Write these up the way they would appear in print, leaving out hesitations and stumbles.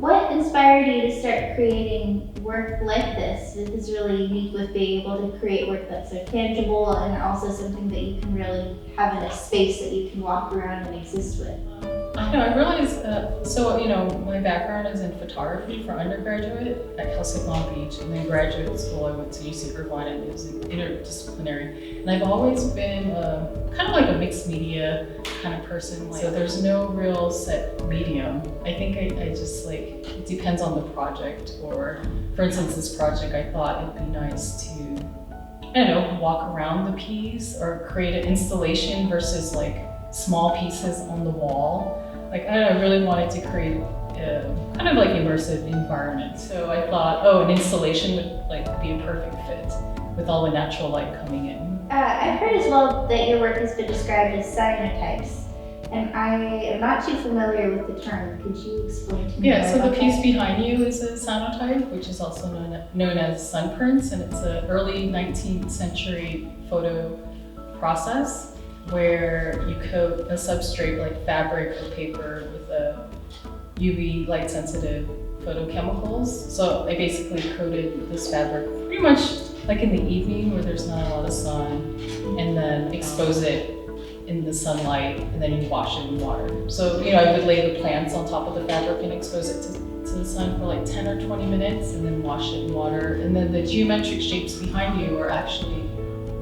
What inspired you to start creating work like this? This is really unique with being able to create work that's so tangible and also something that you can really have in a space that you can walk around and exist with. I know, I realized my background is in photography for undergraduate at Casa, Long Beach, and then graduate school I went to UC Irvine and it was interdisciplinary. And I've always been kind of like a mixed media kind of person. So there's no real set medium. I think I just like, it depends on the project. Or for instance, this project, I thought it'd be nice to, walk around the piece or create an installation versus like small pieces on the wall. Like, I really wanted to create a kind of like immersive environment. So I thought, an installation would like be a perfect fit with all the natural light coming in. I've heard as well that your work has been described as cyanotypes, and I am not too familiar with the term. Could you explain to me? Yeah, so the piece behind you is a cyanotype, which is also known as sun prints, and it's an early 19th century photo process where you coat a substrate like fabric or paper with a UV light sensitive photochemicals. So I basically coated this fabric pretty much like in the evening where there's not a lot of sun, and then expose it in the sunlight, and then you wash it in water. So I would lay the plants on top of the fabric and expose it to the sun for like 10 or 20 minutes and then wash it in water. And then the geometric shapes behind you are actually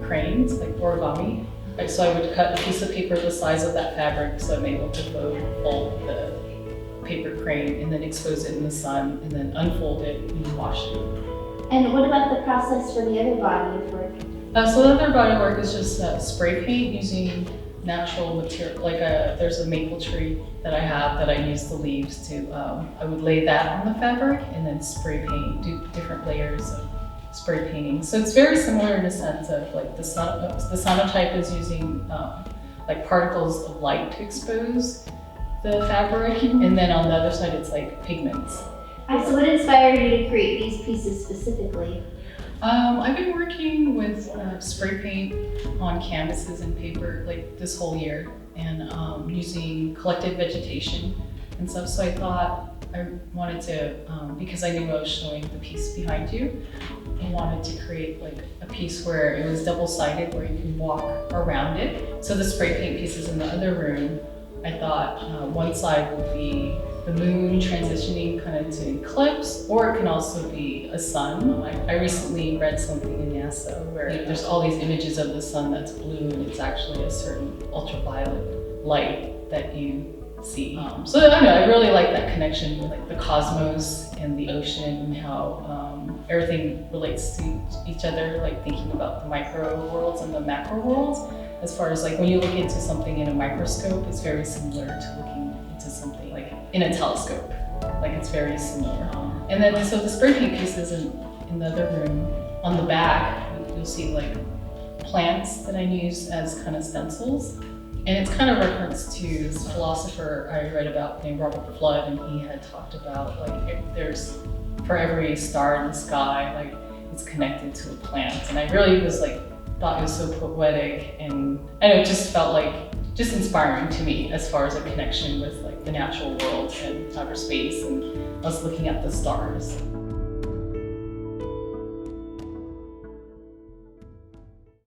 cranes, like origami. So I would cut a piece of paper the size of that fabric so I'm able to fold the paper crane and then expose it in the sun and then unfold it and wash it. And what about the process for the other body of work? So the other body work is just spray paint using natural material. Like there's a maple tree that I have that I use the leaves to, I would lay that on the fabric and then spray paint, do different layers of spray painting. So it's very similar in a sense of like the cyanotype is using like particles of light to expose the fabric, and then on the other side it's like pigments. So what inspired you to create these pieces specifically? I've been working with spray paint on canvases and paper like this whole year, and using collected vegetation and stuff. So I thought I wanted to, because I knew I was showing the piece behind you, I wanted to create like a piece where it was double-sided, where you can walk around it. So the spray paint pieces in the other room, I thought one side would be the moon transitioning kind of to eclipse, or it can also be a sun. I recently read something in NASA where there's all these images of the sun that's blue, and it's actually a certain ultraviolet light that you see. So I don't know, I really like that connection with like the cosmos and the ocean and how everything relates to each other, like thinking about the micro worlds and the macro worlds. As far as like when you look into something in a microscope, it's very similar to looking into something like in a telescope. Like it's very similar. And then so the spray paint pieces in the other room, on the back, you'll see like plants that I use as kind of stencils. And it's kind of reference to this philosopher I read about named Robert Flood, and he had talked about like there's, for every star in the sky, like it's connected to a plant. And I really was like, thought it was so poetic, and it just felt like just inspiring to me as far as a connection with like the natural world and outer space, and us looking at the stars.